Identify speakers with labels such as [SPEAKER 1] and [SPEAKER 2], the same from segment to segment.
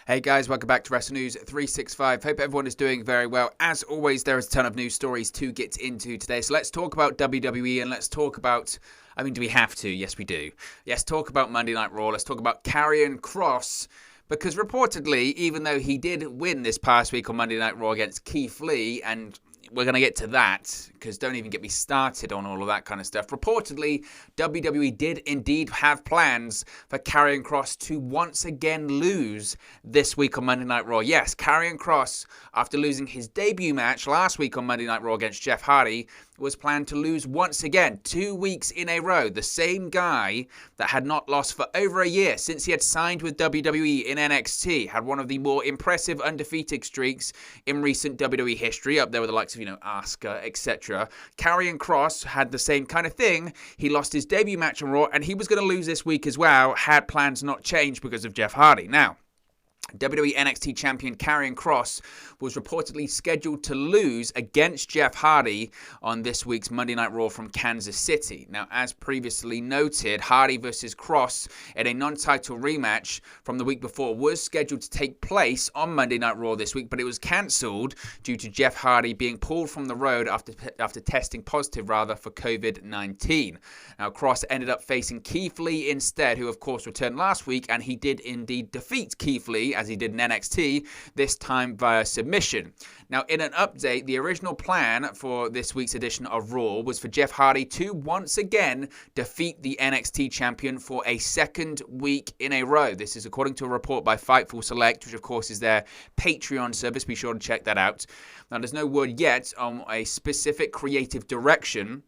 [SPEAKER 1] Hey guys, welcome back to Wrestle News 365. Hope everyone is doing very well. As always, there is a ton of news stories to get into today. So let's talk about WWE and let's talk about, do we have to? Yes, we do. Yes, talk about Monday Night Raw. Let's talk about Karrion Kross. Because reportedly, even though he did win this past week on Monday Night Raw against Keith Lee, and we're going to get to that, because don't even get me started on all of that kind of stuff. Reportedly, WWE did indeed have plans for Karrion Kross to once again lose this week on Monday Night Raw. Yes, Karrion Kross, after losing his debut match last week on Monday Night Raw against Jeff Hardy, was planned to lose once again, 2 weeks in a row. The same guy that had not lost for over a year since he had signed with WWE in NXT, had one of the more impressive undefeated streaks in recent WWE history, up there with the likes of, Asuka, etc. Karrion Kross had the same kind of thing. He lost his debut match on Raw, and he was going to lose this week as well, had plans not changed because of Jeff Hardy. Now, WWE NXT Champion Karrion Kross was reportedly scheduled to lose against Jeff Hardy on this week's Monday Night Raw from Kansas City. Now, as previously noted, Hardy versus Kross in a non-title rematch from the week before was scheduled to take place on Monday Night Raw this week, but it was cancelled due to Jeff Hardy being pulled from the road after testing positive for COVID-19. Now, Kross ended up facing Keith Lee instead, who of course returned last week, and he did indeed defeat Keith Lee as he did in NXT, this time via submission. Now, in an update, the original plan for this week's edition of Raw was for Jeff Hardy to once again defeat the NXT champion for a second week in a row. This is according to a report by Fightful Select, which of course is their Patreon service. Be sure to check that out. Now, there's no word yet on a specific creative direction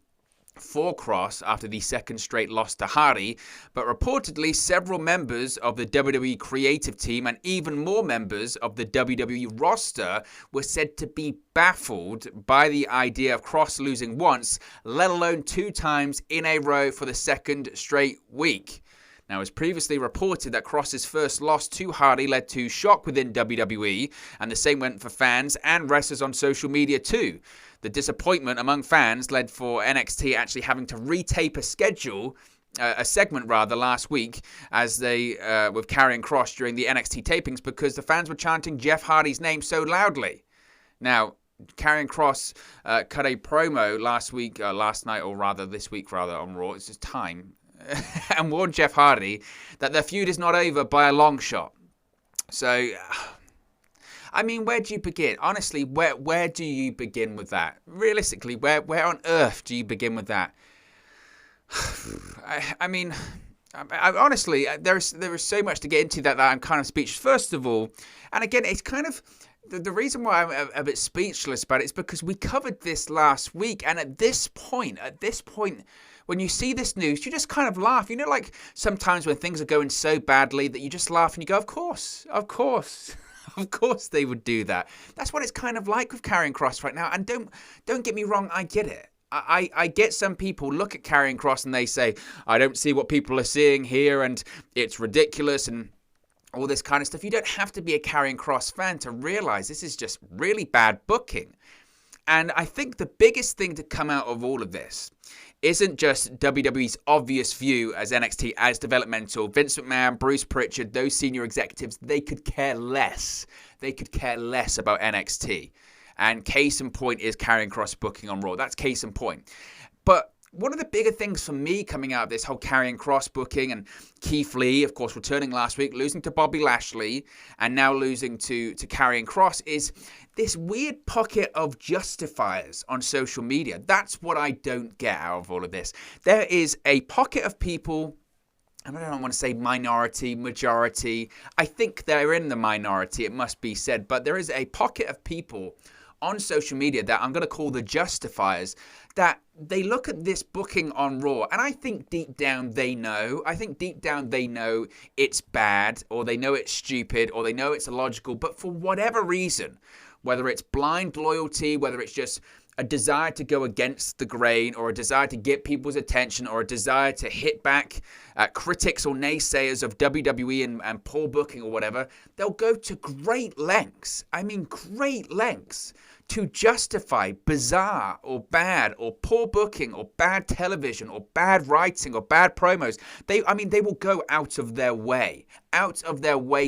[SPEAKER 1] for Kross after the second straight loss to Hardy, but reportedly several members of the WWE creative team and even more members of the WWE roster were said to be baffled by the idea of Kross losing once, let alone 2 times in a row for the second straight week. Now, as previously reported, that Kross's first loss to Hardy led to shock within WWE, and the same went for fans and wrestlers on social media too. The disappointment among fans led for NXT actually having to retape a segment last week as they with Karrion Kross during the NXT tapings because the fans were chanting Jeff Hardy's name so loudly. Now, Karrion Kross cut a promo last night, or rather this week on Raw. It's just time. And warned Jeff Hardy that their feud is not over by a long shot. So, where do you begin? Honestly, where do you begin with that? Realistically, where on earth do you begin with that? Honestly, there is so much to get into that I'm kind of speechless. First of all, and again, it's kind of the reason why I'm a bit speechless about it is because we covered this last week, and at this point, when you see this news, you just kind of laugh. Like sometimes when things are going so badly that you just laugh and you go, of course. Of course they would do that. That's what it's kind of like with Karrion Kross right now. And don't get me wrong, I get it. I get some people look at Karrion Kross and they say, I don't see what people are seeing here and it's ridiculous and all this kind of stuff. You don't have to be a Karrion Kross fan to realize this is just really bad booking. And I think the biggest thing to come out of all of this isn't just WWE's obvious view as NXT as developmental. Vince McMahon, Bruce Pritchard, those senior executives, they could care less. They could care less about NXT. And case in point is Karrion Kross booking on Raw. That's case in point. But one of the bigger things for me coming out of this whole Karrion Kross booking and Keith Lee, of course, returning last week, losing to Bobby Lashley, and now losing to Karrion Kross is this weird pocket of justifiers on social media. That's what I don't get out of all of this. There is a pocket of people, and I don't want to say minority, majority. I think they're in the minority, it must be said, but there is a pocket of people on social media that I'm going to call the justifiers, that they look at this booking on Raw, and I think deep down they know. It's bad, or they know it's stupid, or they know it's illogical, but for whatever reason, whether it's blind loyalty, whether it's just a desire to go against the grain, or a desire to get people's attention, or a desire to hit back at critics or naysayers of WWE and poor booking or whatever, they'll go to great lengths. I mean, great lengths to justify bizarre or bad or poor booking or bad television or bad writing or bad promos. They will go out of their way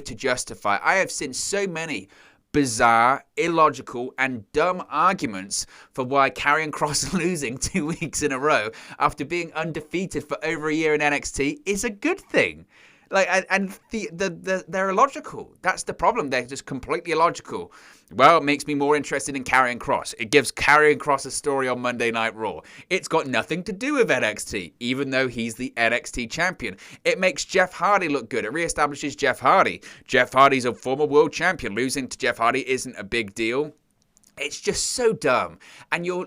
[SPEAKER 1] to justify. I have seen so many bizarre, illogical, and dumb arguments for why Karrion Kross losing 2 weeks in a row after being undefeated for over a year in NXT is a good thing. They're illogical. That's the problem. They're just completely illogical. Well, it makes me more interested in Karrion Kross. It gives Karrion Kross a story on Monday Night Raw. It's got nothing to do with NXT, even though he's the NXT champion. It makes Jeff Hardy look good. It reestablishes Jeff Hardy. Jeff Hardy's a former world champion. Losing to Jeff Hardy isn't a big deal. It's just so dumb. And you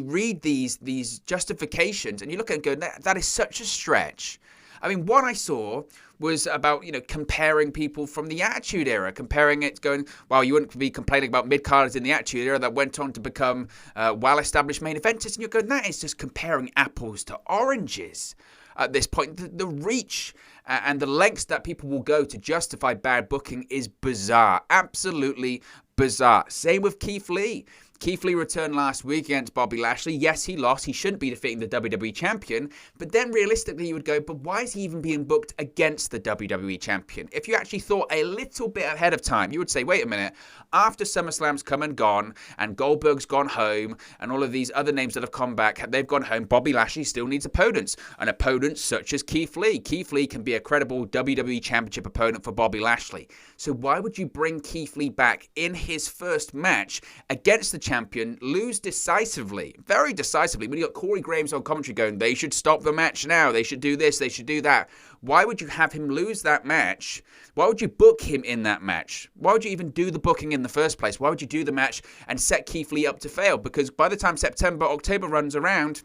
[SPEAKER 1] read these justifications and you look at it and go, that is such a stretch. I mean, what I saw was about, comparing people from the Attitude Era, comparing it, going, well, you wouldn't be complaining about mid-carders in the Attitude Era that went on to become well-established main eventers. And you're going, that is just comparing apples to oranges at this point. The reach and the lengths that people will go to justify bad booking is bizarre. Absolutely bizarre. Same with Keith Lee. Keith Lee returned last week against Bobby Lashley. Yes, he lost. He shouldn't be defeating the WWE champion. But then realistically, you would go, but why is he even being booked against the WWE champion? If you actually thought a little bit ahead of time, you would say, wait a minute. After SummerSlam's come and gone, and Goldberg's gone home, and all of these other names that have come back, they've gone home, Bobby Lashley still needs opponents. An opponent such as Keith Lee. Keith Lee can be a credible WWE championship opponent for Bobby Lashley. So why would you bring Keith Lee back in his first match against the champion, lose decisively, very decisively, when you got Corey Graves on commentary going, they should stop the match now, they should do this, they should do that. Why would you have him lose that match? Why would you book him in that match? Why would you even do the booking in the first place? Why would you do the match and set Keith Lee up to fail? Because by the time September, October runs around,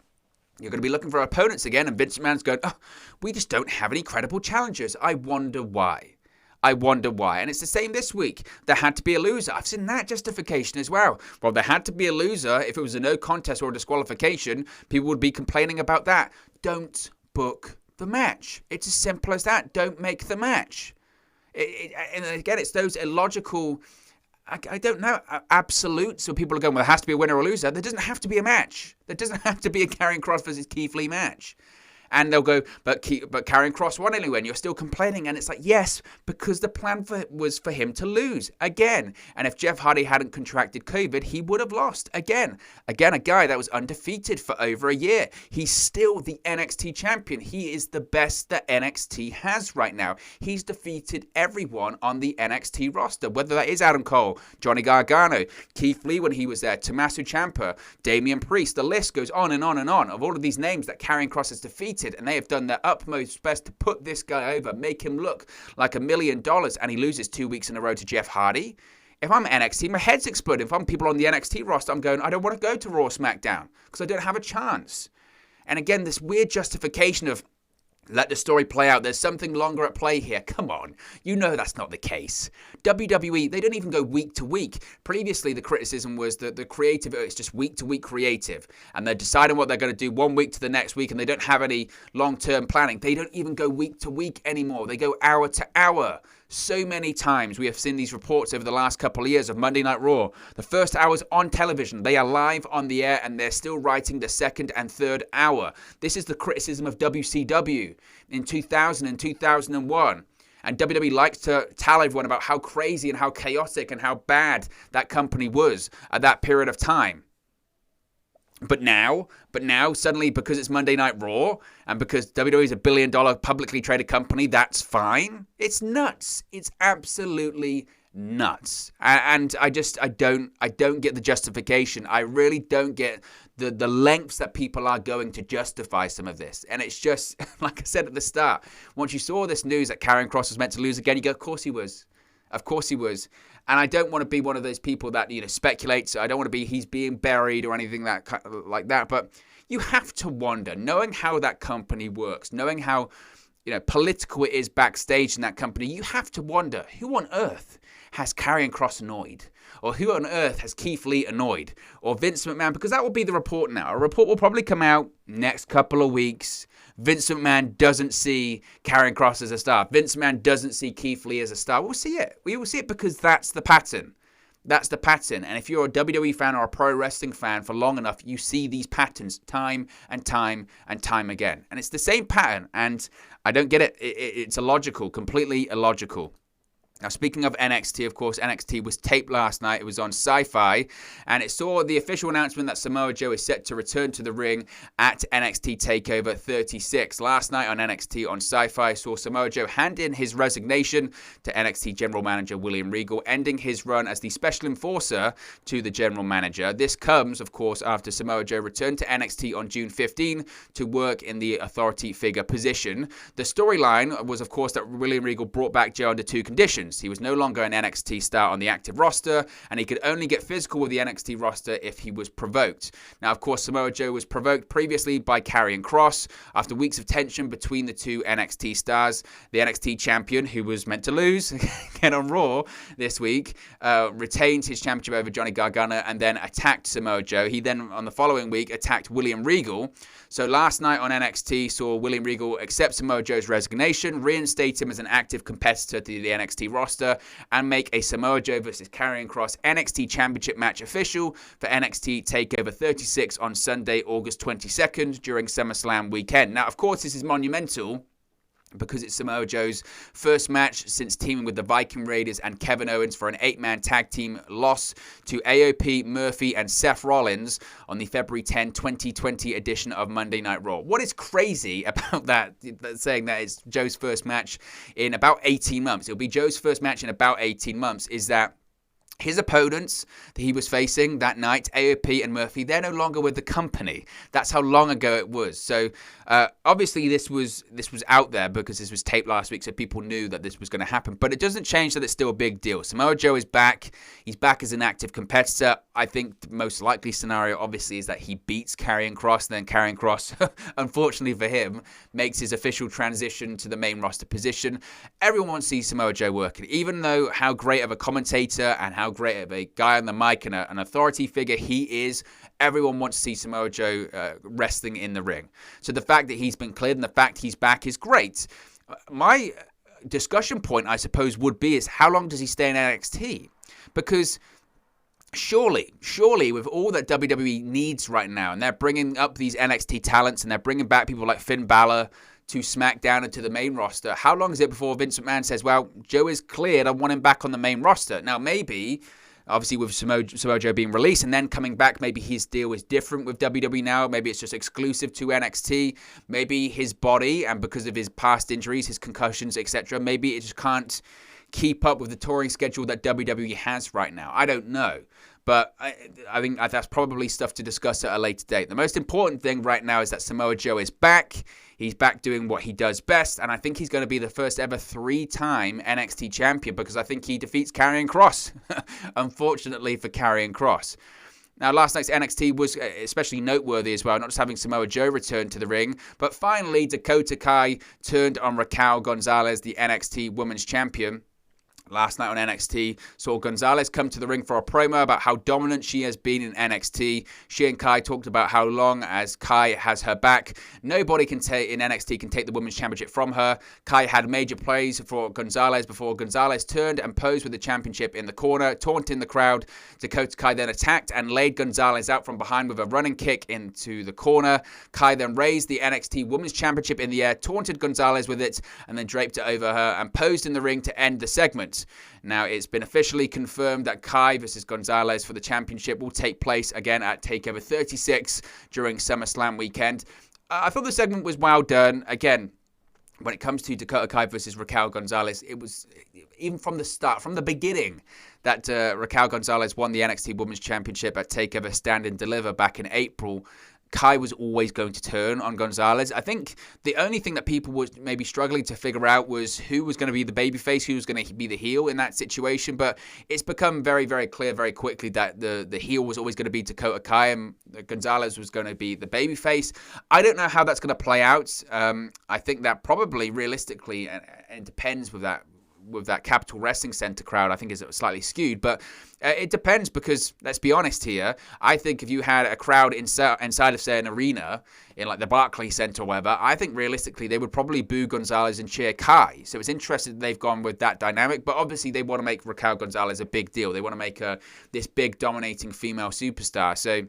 [SPEAKER 1] you're going to be looking for opponents again, and Vince McMahon's going, we just don't have any credible challengers. I wonder why. And it's the same this week. There had to be a loser. I've seen that justification as well. Well, there had to be a loser. If it was a no contest or a disqualification, people would be complaining about that. Don't book the match. It's as simple as that. Don't make the match. And again, it's those illogical, I don't know, absolutes. So people are going, well, there has to be a winner or a loser. There doesn't have to be a match. There doesn't have to be a Karrion Kross versus Keith Lee match. And they'll go, but Karrion Kross won anyway, and you're still complaining. And it's like, yes, because the plan was for him to lose again. And if Jeff Hardy hadn't contracted COVID, he would have lost again. Again, a guy that was undefeated for over a year. He's still the NXT champion. He is the best that NXT has right now. He's defeated everyone on the NXT roster, whether that is Adam Cole, Johnny Gargano, Keith Lee when he was there, Tommaso Ciampa, Damian Priest. The list goes on and on and on of all of these names that Karrion Kross has defeated. And they have done their utmost best to put this guy over, make him look like $1 million, and he loses 2 weeks in a row to Jeff Hardy. If I'm NXT, my head's exploding. If I'm people on the NXT roster, I'm going, I don't want to go to Raw SmackDown because I don't have a chance. And again, this weird justification of let the story play out. There's something longer at play here. Come on. You know that's not the case. WWE, they don't even go week to week. Previously, the criticism was that the creative, it's just week to week creative. And they're deciding what they're going to do 1 week to the next week, and they don't have any long-term planning. They don't even go week to week anymore. They go hour to hour. So many times we have seen these reports over the last couple of years of Monday Night Raw. The first hour's on television. They are live on the air and they're still writing the second and third hour. This is the criticism of WCW in 2000 and 2001. And WWE likes to tell everyone about how crazy and how chaotic and how bad that company was at that period of time. But now, suddenly, because it's Monday Night Raw, and because WWE is $1 billion publicly traded company, that's fine. It's nuts. It's absolutely nuts. And I don't get the justification. I really don't get the lengths that people are going to justify some of this. And it's just, like I said at the start, once you saw this news that Karrion Kross was meant to lose again, you go, of course he was. Of course he was. And I don't want to be one of those people that, speculates. I don't want to be he's being buried or anything like that. But you have to wonder, knowing how that company works, knowing how, political it is backstage in that company, you have to wonder, who on earth has Karrion Kross annoyed? Or who on earth has Keith Lee annoyed? Or Vince McMahon? Because that will be the report now. A report will probably come out next couple of weeks. Vince McMahon doesn't see Karrion Kross as a star. Vince McMahon doesn't see Keith Lee as a star. We'll see it. We will see it because that's the pattern. That's the pattern. And if you're a WWE fan or a pro wrestling fan for long enough, you see these patterns time and time and time again. And it's the same pattern. And I don't get it. It's illogical, completely illogical. Now, speaking of NXT, of course, NXT was taped last night. It was on Sci-Fi, and it saw the official announcement that Samoa Joe is set to return to the ring at NXT TakeOver 36. Last night on NXT on Sci-Fi, saw Samoa Joe hand in his resignation to NXT General Manager William Regal, ending his run as the special enforcer to the General Manager. This comes, of course, after Samoa Joe returned to NXT on June 15 to work in the authority figure position. The storyline was, of course, that William Regal brought back Joe under two conditions. He was no longer an NXT star on the active roster, and he could only get physical with the NXT roster if he was provoked. Now, of course, Samoa Joe was provoked previously by Karrion Kross. After weeks of tension between the two NXT stars, the NXT champion, who was meant to lose again on Raw this week, retained his championship over Johnny Gargano and then attacked Samoa Joe. He then, on the following week, attacked William Regal. So last night on NXT saw William Regal accept Samoa Joe's resignation, reinstate him as an active competitor to the NXT roster, and make a Samoa Joe versus Karrion Kross NXT Championship match official for NXT TakeOver 36 on Sunday, August 22nd during SummerSlam weekend. Now, of course, this is monumental because it's Samoa Joe's first match since teaming with the Viking Raiders and Kevin Owens for an 8-man tag team loss to AOP, Murphy, and Seth Rollins on the February 10, 2020 edition of Monday Night Raw. What is crazy about that, saying that it's Joe's first match in about 18 months, it'll be Joe's first match in about 18 months, is that his opponents that he was facing that night, AOP and Murphy, they're no longer with the company. That's how long ago it was. So obviously this was out there because this was taped last week, so people knew that this was going to happen. But it doesn't change that it's still a big deal. Samoa Joe is back. He's back as an active competitor. I think the most likely scenario, obviously, is that he beats Karrion Kross. And then Karrion Kross, unfortunately for him, makes his official transition to the main roster position. Everyone wants to see Samoa Joe working, even though how great of a commentator and how great of a guy on the mic and an authority figure he is. Everyone wants to see Samoa Joe wrestling in the ring. So the fact that he's been cleared and the fact he's back is great. My discussion point, I suppose, would be is how long does he stay in NXT? Because surely, with all that WWE needs right now, and they're bringing up these NXT talents and they're bringing back people like Finn Balor to SmackDown and to the main roster, how long is it before Vince McMahon says, well, Joe is cleared, I want him back on the main roster? Now, maybe, obviously with Samoa Joe being released and then coming back, maybe his deal is different with WWE now. Maybe it's just exclusive to NXT. Maybe his body, and because of his past injuries, his concussions, etc., maybe it just can't keep up with the touring schedule that WWE has right now. I don't know. But I think that's probably stuff to discuss at a later date. The most important thing right now is that Samoa Joe is back. He's back doing what he does best. And I think he's going to be the first ever 3-time NXT champion because I think he defeats Karrion Kross. Unfortunately for Karrion Kross. Now, last night's NXT was especially noteworthy as well, not just having Samoa Joe return to the ring, but finally Dakota Kai turned on Raquel Gonzalez, the NXT Women's Champion. Last night on NXT, saw Gonzalez come to the ring for a promo about how dominant she has been in NXT. She and Kai talked about how long as Kai has her back, nobody in NXT can take the Women's Championship from her. Kai had major plays for Gonzalez before Gonzalez turned and posed with the championship in the corner, taunting the crowd. Dakota Kai then attacked and laid Gonzalez out from behind with a running kick into the corner. Kai then raised the NXT Women's Championship in the air, taunted Gonzalez with it, and then draped it over her and posed in the ring to end the segment. Now, it's been officially confirmed that Kai versus Gonzalez for the championship will take place again at TakeOver 36 during SummerSlam weekend. I thought the segment was well done. Again, when it comes to Dakota Kai versus Raquel Gonzalez, it was, even from the start, from the beginning, that Raquel Gonzalez won the NXT Women's Championship at TakeOver Stand and Deliver back in April. Kai was always going to turn on Gonzalez. I think the only thing that people were maybe struggling to figure out was who was going to be the babyface, who was going to be the heel in that situation. But it's become very, very clear very quickly that the heel was always going to be Dakota Kai and Gonzalez was going to be the babyface. I don't know how that's going to play out. I think that probably realistically, and it depends with that Capital Wrestling Center crowd, I think is slightly skewed, but it depends because, let's be honest here, I think if you had a crowd inside of, say, an arena, in like the Barclays Center or whatever, I think realistically they would probably boo Gonzalez and cheer Kai. So it's interesting that they've gone with that dynamic, but obviously they want to make Raquel Gonzalez a big deal. They want to make her this big dominating female superstar. So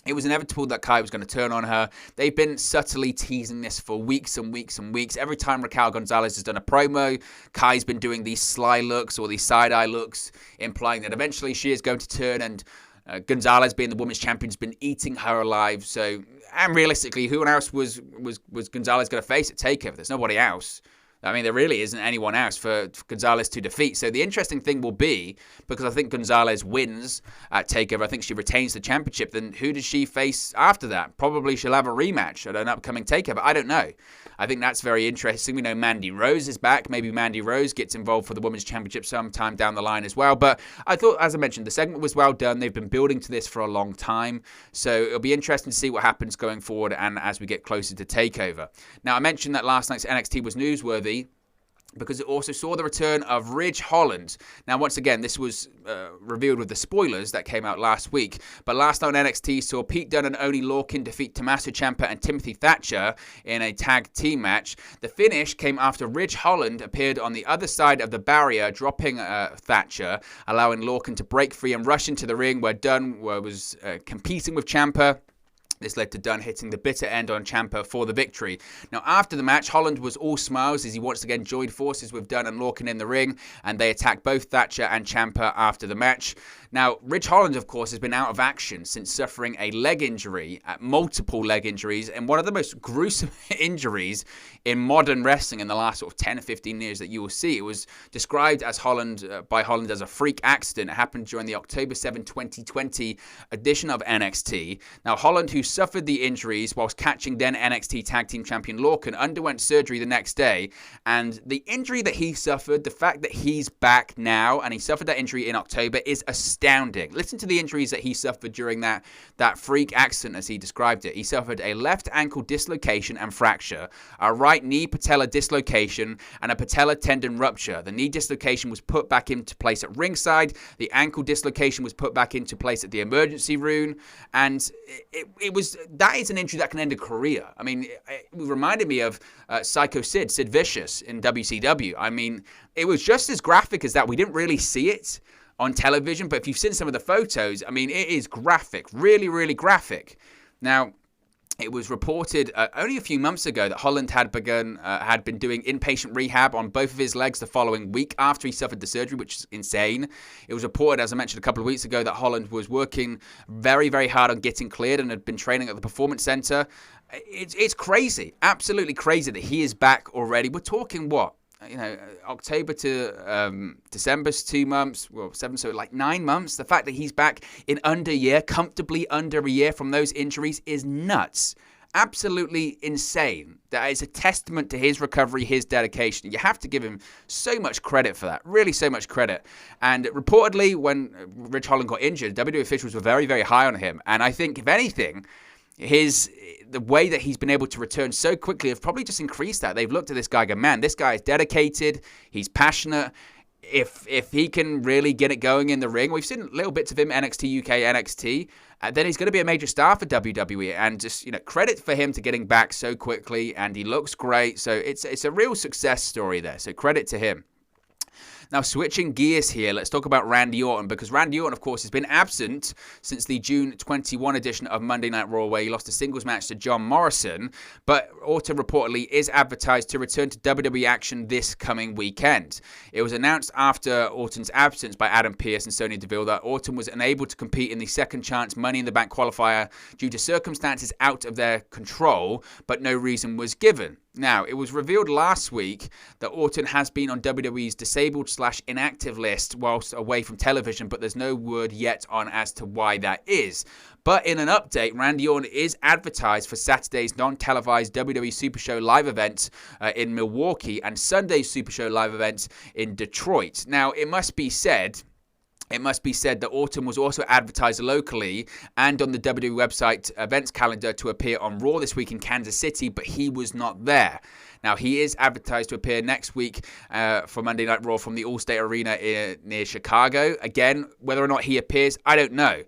[SPEAKER 1] it was inevitable that Kai was going to turn on her. They've been subtly teasing this for weeks and weeks and weeks. Every time Raquel Gonzalez has done a promo, Kai's been doing these sly looks or these side-eye looks, implying that eventually she is going to turn, and Gonzalez, being the women's champion, has been eating her alive. So, and realistically, who else was Gonzalez going to face at TakeOver? There's nobody else. I mean, there really isn't anyone else for Gonzalez to defeat. So the interesting thing will be, because I think Gonzalez wins at TakeOver, I think she retains the championship, then who does she face after that? Probably she'll have a rematch at an upcoming TakeOver. I don't know. I think that's very interesting. We know Mandy Rose is back. Maybe Mandy Rose gets involved for the Women's Championship sometime down the line as well. But I thought, as I mentioned, the segment was well done. They've been building to this for a long time. So it'll be interesting to see what happens going forward and as we get closer to TakeOver. Now, I mentioned that last night's NXT was newsworthy because it also saw the return of Ridge Holland. Now, once again, this was revealed with the spoilers that came out last week. But last night on NXT saw Pete Dunne and Oney Lorcan defeat Tommaso Ciampa and Timothy Thatcher in a tag team match. The finish came after Ridge Holland appeared on the other side of the barrier, dropping Thatcher, allowing Lorcan to break free and rush into the ring where Dunne was competing with Ciampa. This led to Dunne hitting the bitter end on Ciampa for the victory. Now, after the match, Holland was all smiles as he once again joined forces with Dunne and Lorcan in the ring, and they attacked both Thatcher and Ciampa after the match. Now, Ridge Holland, of course, has been out of action since suffering a leg injury, multiple leg injuries, and one of the most gruesome injuries in modern wrestling in the last sort of 10 or 15 years that you will see. It was described as by Holland as a freak accident. It happened during the October 7, 2020 edition of NXT. Now, Holland, who suffered the injuries whilst catching then NXT Tag Team Champion Lorcan, underwent surgery the next day, and the injury that he suffered, the fact that he's back now, and he suffered that injury in October, is astounding. Listen to the injuries that he suffered during that freak accident as he described it. He suffered a left ankle dislocation and fracture, a right knee patella dislocation, and a patella tendon rupture. The knee dislocation was put back into place at ringside. The ankle dislocation was put back into place at the emergency room, and that is an injury that can end a career. I mean, it reminded me of Psycho Sid Vicious in WCW. I mean, it was just as graphic as that. We didn't really see it on television, but if you've seen some of the photos, I mean, it is graphic, really, really graphic. Now, it was reported only a few months ago that Holland had been doing inpatient rehab on both of his legs the following week after he suffered the surgery, which is insane. It was reported, as I mentioned a couple of weeks ago, that Holland was working very, very hard on getting cleared and had been training at the Performance Center. It's crazy, absolutely crazy that he is back already. We're talking what? October to December's 2 months, well, 7, so like 9 months. The fact that he's back in under a year, comfortably under a year from those injuries, is nuts. Absolutely insane. That is a testament to his recovery, his dedication. You have to give him so much credit for that. Really so much credit. And reportedly, when Ridge Holland got injured, WWE officials were very, very high on him. And I think, if anything, the way that he's been able to return so quickly have probably just increased that. They've looked at this guy and go, man, this guy is dedicated, he's passionate. If he can really get it going in the ring, we've seen little bits of him, NXT UK, NXT, then he's going to be a major star for WWE. And just, credit for him to getting back so quickly, and he looks great. So it's a real success story there. So credit to him. Now, switching gears here, let's talk about Randy Orton, because Randy Orton, of course, has been absent since the June 21 edition of Monday Night Raw, where he lost a singles match to John Morrison. But Orton reportedly is advertised to return to WWE action this coming weekend. It was announced after Orton's absence by Adam Pearce and Sonya Deville that Orton was unable to compete in the second chance Money in the Bank qualifier due to circumstances out of their control, but no reason was given. Now, it was revealed last week that Orton has been on WWE's disabled/inactive list whilst away from television, but there's no word yet on as to why that is. But in an update, Randy Orton is advertised for Saturday's non-televised WWE Super Show live event in Milwaukee and Sunday's Super Show live event in Detroit. Now, it must be said that Orton was also advertised locally and on the WWE website events calendar to appear on Raw this week in Kansas City, but he was not there. Now, he is advertised to appear next week for Monday Night Raw from the Allstate Arena near Chicago. Again, whether or not he appears, I don't know.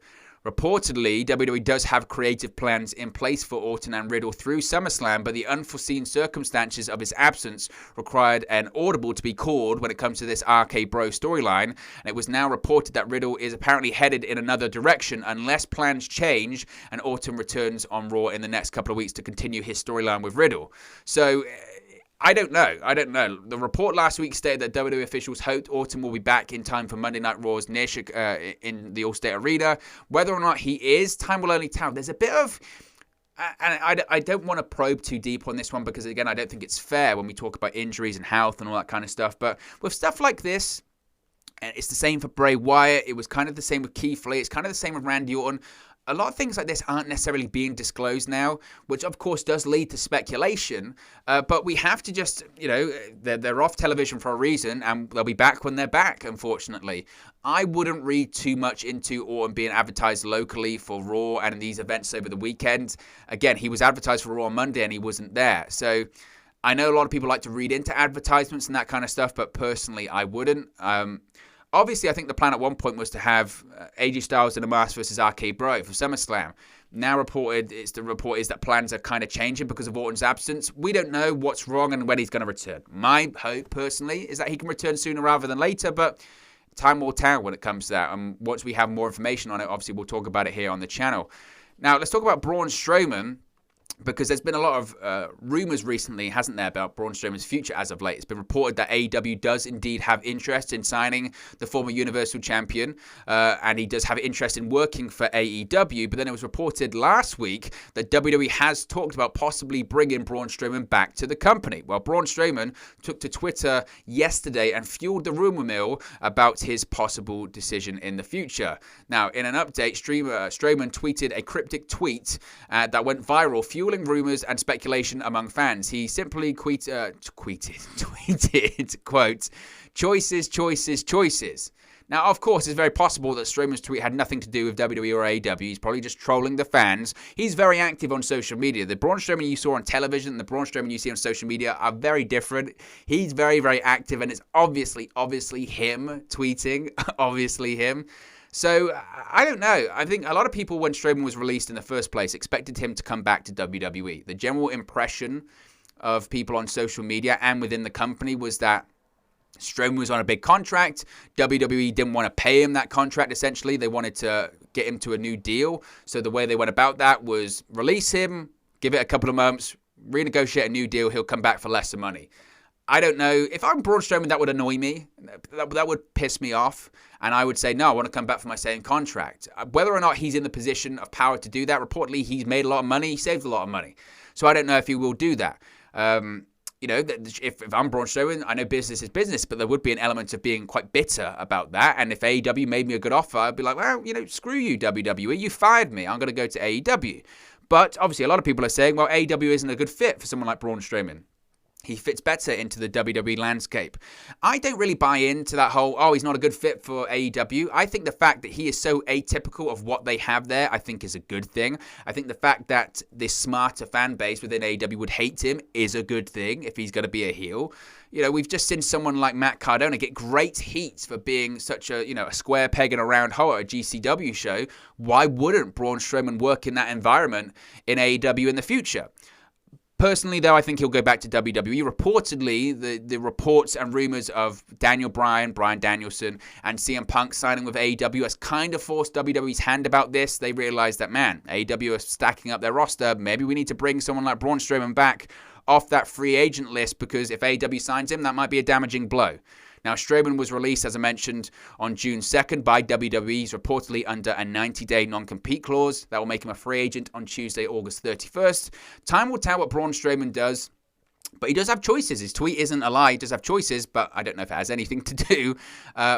[SPEAKER 1] Reportedly, WWE does have creative plans in place for Orton and Riddle through SummerSlam, but the unforeseen circumstances of his absence required an audible to be called when it comes to this RK Bro storyline, and it was now reported that Riddle is apparently headed in another direction unless plans change and Orton returns on Raw in the next couple of weeks to continue his storyline with Riddle. So, I don't know. The report last week stated that WWE officials hoped Orton will be back in time for Monday Night Raw's in the Allstate Arena. Whether or not he is, time will only tell. There's a bit of... And I don't want to probe too deep on this one because, again, I don't think it's fair when we talk about injuries and health and all that kind of stuff. But with stuff like this, and it's the same for Bray Wyatt. It was kind of the same with Keith Lee. It's kind of the same with Randy Orton. A lot of things like this aren't necessarily being disclosed now, which of course does lead to speculation. But we have to just, they're off television for a reason, and they'll be back when they're back, unfortunately. I wouldn't read too much into Orton being advertised locally for Raw and these events over the weekend. Again, he was advertised for Raw on Monday and he wasn't there. So I know a lot of people like to read into advertisements and that kind of stuff, but personally, I wouldn't. Obviously, I think the plan at one point was to have AJ Styles in a mask versus RK Bro for SummerSlam. Now the report is that plans are kind of changing because of Orton's absence. We don't know what's wrong and when he's going to return. My hope, personally, is that he can return sooner rather than later, but time will tell when it comes to that. And once we have more information on it, obviously, we'll talk about it here on the channel. Now, let's talk about Braun Strowman, because there's been a lot of rumors recently, hasn't there, about Braun Strowman's future as of late. It's been reported that AEW does indeed have interest in signing the former Universal Champion, and he does have interest in working for AEW, but then it was reported last week that WWE has talked about possibly bringing Braun Strowman back to the company. Well, Braun Strowman took to Twitter yesterday and fueled the rumor mill about his possible decision in the future. Now, in an update, Strowman tweeted a cryptic tweet that went viral, fueling rumors and speculation among fans. He simply tweeted, quote, choices, choices, choices. Now, of course, it's very possible that Strowman's tweet had nothing to do with WWE or AEW. He's probably just trolling the fans. He's very active on social media. The Braun Strowman you saw on television and the Braun Strowman you see on social media are very different. He's very, very active, and it's obviously him tweeting, obviously him. So, I don't know. I think a lot of people, when Strowman was released in the first place, expected him to come back to WWE. The general impression of people on social media and within the company was that Strowman was on a big contract. WWE didn't want to pay him that contract, essentially. They wanted to get him to a new deal. So the way they went about that was release him, give it a couple of months, renegotiate a new deal, he'll come back for lesser money. I don't know. If I'm Braun Strowman, that would annoy me. That would piss me off. And I would say, no, I want to come back for my same contract. Whether or not he's in the position of power to do that, reportedly he's made a lot of money. He saved a lot of money. So I don't know if he will do that. If I'm Braun Strowman, I know business is business, but there would be an element of being quite bitter about that. And if AEW made me a good offer, I'd be like, well, screw you, WWE. You fired me. I'm going to go to AEW. But obviously, a lot of people are saying, well, AEW isn't a good fit for someone like Braun Strowman. He fits better into the WWE landscape. I don't really buy into that whole, he's not a good fit for AEW. I think the fact that he is so atypical of what they have there, I think is a good thing. I think the fact that this smarter fan base within AEW would hate him is a good thing if he's going to be a heel. We've just seen someone like Matt Cardona get great heat for being such a square peg in a round hole at a GCW show. Why wouldn't Braun Strowman work in that environment in AEW in the future? Personally, though, I think he'll go back to WWE. Reportedly, the reports and rumors of Daniel Bryan Danielson, and CM Punk signing with AEW has kind of forced WWE's hand about this. They realized that, AEW are stacking up their roster. Maybe we need to bring someone like Braun Strowman back off that free agent list, because if AEW signs him, that might be a damaging blow. Now, Strowman was released, as I mentioned, on June 2nd by WWE. He's reportedly under a 90-day non-compete clause. That will make him a free agent on Tuesday, August 31st. Time will tell what Braun Strowman does. But he does have choices. His tweet isn't a lie. He does have choices, but I don't know if it has anything to do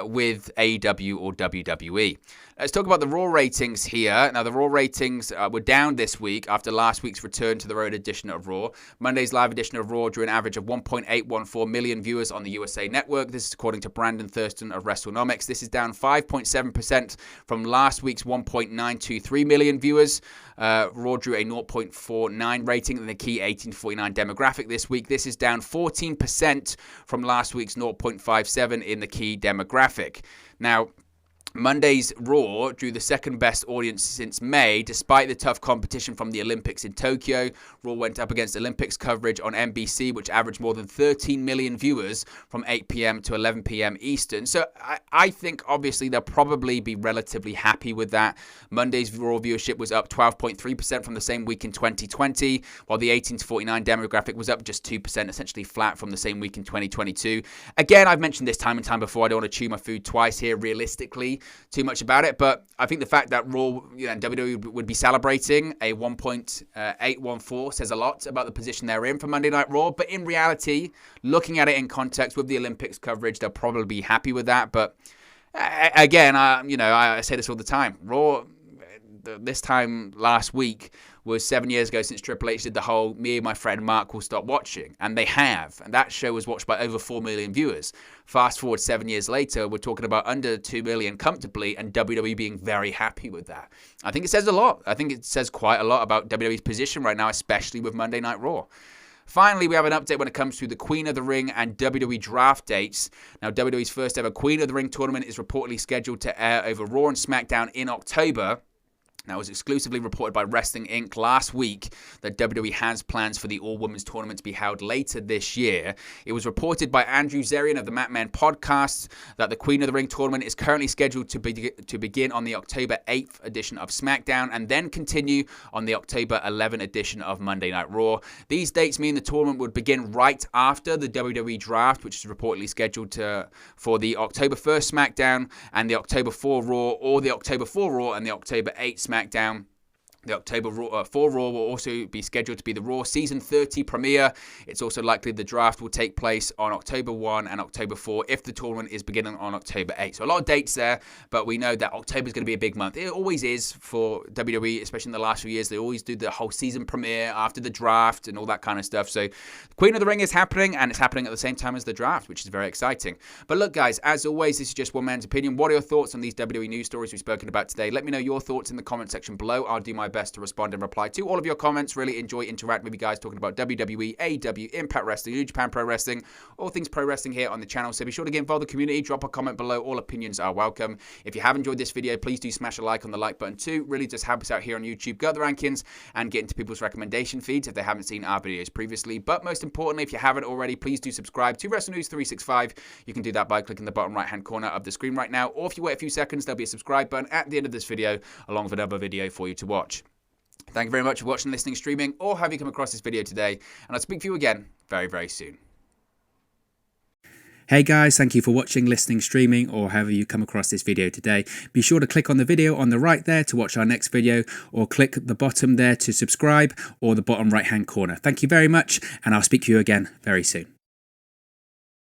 [SPEAKER 1] with AEW or WWE. Let's talk about the Raw ratings here. Now, the Raw ratings were down this week after last week's return to their own edition of Raw. Monday's live edition of Raw drew an average of 1.814 million viewers on the USA Network. This is according to Brandon Thurston of WrestleNomics. This is down 5.7% from last week's 1.923 million viewers. Raw drew a 0.49 rating in the key 18 to 49 demographic this week. This is down 14% from last week's 0.57 in the key demographic. Now, Monday's Raw drew the second best audience since May, despite the tough competition from the Olympics in Tokyo. Raw went up against Olympics coverage on NBC, which averaged more than 13 million viewers from 8 p.m. to 11 p.m. Eastern. So I think, obviously, they'll probably be relatively happy with that. Monday's Raw viewership was up 12.3% from the same week in 2020, while the 18 to 49 demographic was up just 2%, essentially flat from the same week in 2022. Again, I've mentioned this time and time before. I don't want to chew my food twice here, realistically. Too much about it, but I think the fact that Raw, WWE would be celebrating a 1.814 says a lot about the position they're in for Monday Night Raw. But in reality, looking at it in context with the Olympics coverage, they'll probably be happy with that. But again, I say this all the time. Raw, this time last week, was 7 years ago since Triple H did the whole "me and my friend Mark will stop watching," and they have, and that show was watched by over 4 million viewers. Fast forward 7 years later, we're talking about under 2 million comfortably, and WWE being very happy with that. I think it says a lot. I think it says quite a lot about WWE's position right now, especially with Monday Night Raw. Finally, we have an update when it comes to the Queen of the Ring and WWE draft dates. Now, WWE's first ever Queen of the Ring tournament is reportedly scheduled to air over Raw and SmackDown in October. Now, it was exclusively reported by Wrestling Inc. last week that WWE has plans for the all-women's tournament to be held later this year. It was reported by Andrew Zarian of the Mat Men podcast that the Queen of the Ring tournament is currently scheduled to begin on the October 8th edition of SmackDown and then continue on the October 11th edition of Monday Night Raw. These dates mean the tournament would begin right after the WWE draft, which is reportedly scheduled for the October 1st SmackDown and the October 4 Raw, or the October 4 Raw and the October 8 SmackDown. The October 4 Raw will also be scheduled to be the Raw Season 30 premiere. It's also likely the draft will take place on October 1 and October 4 if the tournament is beginning on October 8. So a lot of dates there, but we know that October is going to be a big month. It always is for WWE, especially in the last few years. They always do the whole season premiere after the draft and all that kind of stuff. So Queen of the Ring is happening, and it's happening at the same time as the draft, which is very exciting. But look, guys, as always, this is just one man's opinion. What are your thoughts on these WWE news stories we've spoken about today? Let me know your thoughts in the comment section below. I'll do my best to respond and reply to all of your comments. Really enjoy interacting with you guys, talking about WWE, AEW, Impact Wrestling, New Japan Pro Wrestling, all things pro wrestling here on the channel. So be sure to get involved in the community. Drop a comment below. All opinions are welcome. If you have enjoyed this video, please do smash a like on the like button too. Really just help us out here on YouTube. Go up the rankings and get into people's recommendation feeds if they haven't seen our videos previously. But most importantly, if you haven't already, please do subscribe to Wrestle News 365. You can do that by clicking the bottom right hand corner of the screen right now, or if you wait a few seconds, there'll be a subscribe button at the end of this video along with another video for you to watch. Thank you very much for watching, listening, streaming, or have you come across this video today, and I'll speak to you again very, very soon.
[SPEAKER 2] Hey guys, thank you for watching, listening, streaming, or however you come across this video today. Be sure to click on the video on the right there to watch our next video, or click the bottom there to subscribe, or the bottom right hand corner. Thank you very much, and I'll speak to you again very soon.